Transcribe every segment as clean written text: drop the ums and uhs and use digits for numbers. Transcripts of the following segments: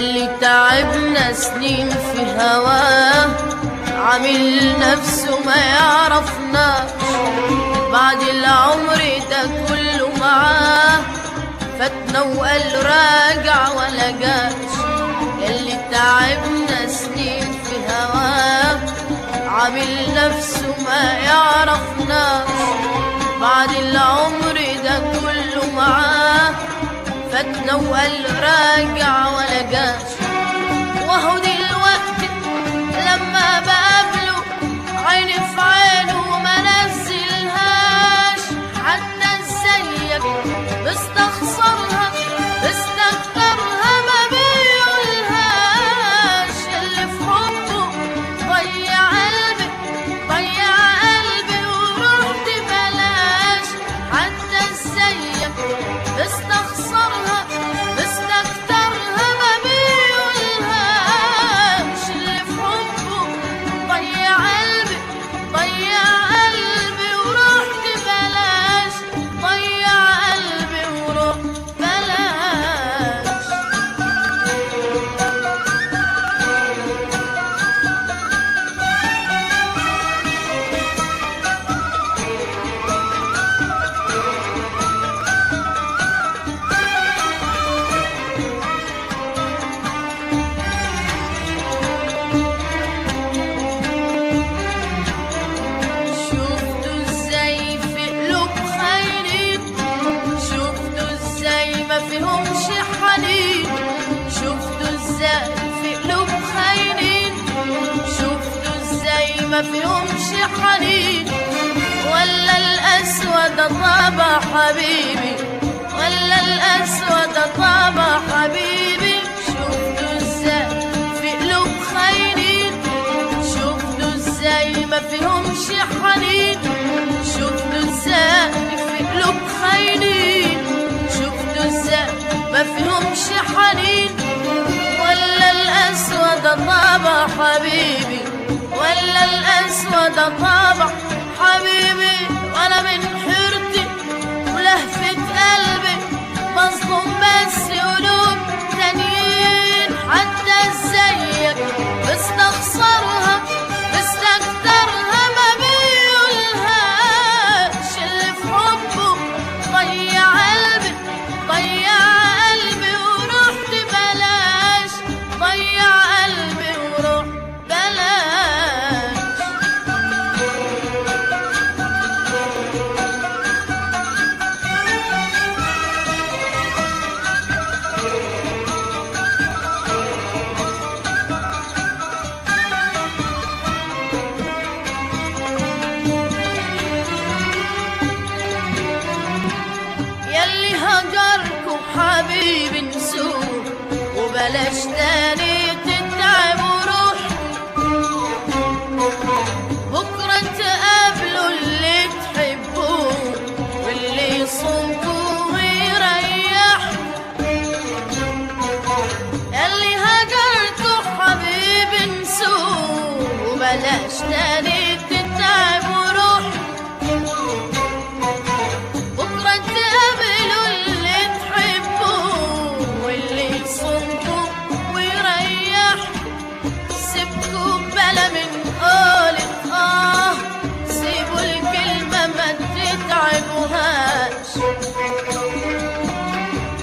يلي تعبنا سنين في هواه، عامل نفسه ما يعرفناش، بعد العمر ده كله معاه فاتنا وقال راجع ولا جاش. يلي تعبنا سنين في هواه، عامل نفسه ما يعرفناش، بعد العمر ده كله معاه فاتنا وقال راجع ولا جاش. وهو دلوقتي لما بقابله عيني في عينه ما نزلهاش، حتى ازيك بستخسرها بستكترها ما بيقولهاش. اللي في حبه ضيع قلبي ضيع قلبي ورحت بلاش، حتى ازيك بستخسرها بستكترها ما بيقولهاش. اللي في حبه ضيع قلبي ضيع قلبي ورحت بلاش، ضيع قلبي ورحت بلاش. شفتوا ازاي في قلوب خاينين، شفتوا ازاي ما فيهمش حنين، شفتوا ازاي في قلوب خاينين، شفتوا ازاي ما فيهمش حنين. ولا الأسود طابع حبيبي، ولا الأسود طابع حبيبي. شفتوا ازاي في قلوب خاينين، شفتوا ازاي ما فيهمش حنين، شفتوا ازاي في قلوب خاينين، شفتوا ازاي ما فيهمش حنين. ولا الأسود طابع حبيبي، ولا الأسود طابع حبيبي. وانا من حيرتي ولهفة قلبي مظلوم بس قلوب تانيين، حتى ازيك بستخسرها بستكترها ما بيقولهاش. اللي في حبه ضيع قلبي ضيع قلبي ورحت بلاش، ضيع قلبي ورحت بلاش. يلي هجركم حبيبي نسوه وبلاش تاني تتعبوا روحكم، بكرة تقابلوا اللي تحبوه واللي يصونكوا ويريحكم. يلي هجركم حبيبي نسوه وبلاش تاني تتعبوا روحكم، بكرة تقابلوا اللي تحبوه واللي يصونكوا ويريحكم. سيبكوا بلا من قولة سيبوا الكلمة ما تتعبوهاش.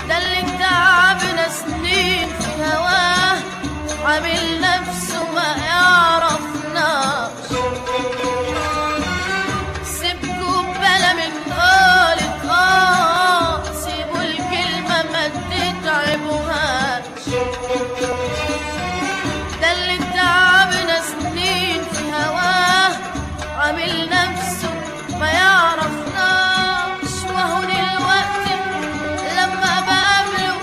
ده اللي تعبنا سنين في هواه، عامل نفسه ما يعرفناش. سيبكوا بلا من قولة سيبوا الكلمة ما تتعبوهاش. ده اللي تعبنا سنين في هواه، عامل نفسه ما يعرفناش. وهو دلوقتي لما بقابله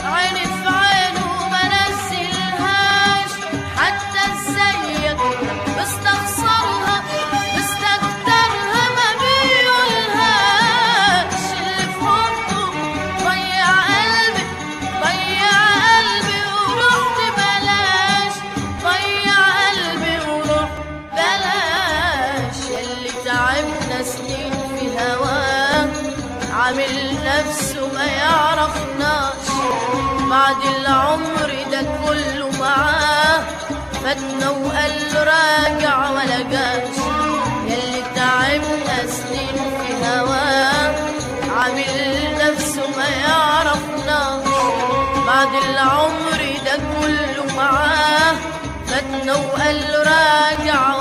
عيني في عينه ما نزلهاش، حتى ازيك بستخسرها بستكترها ما بيقولهاش. اللي في حبه ضيع قلبي ضيع قلبي ورحت بلاش، ضيع قلبي ورحت بلاش. يلي تعبنا سنين في هواه، عامل نفسه ما يعرفناش، بعد العمر ده ده كله معاه، فاتنا وقال له راجع ولا جاش. ياللي تعبنا سنين في هواه، عامل نفسه ما يعرفناش. بعد العمر ده كله معاه، فاتنا وقال له راجع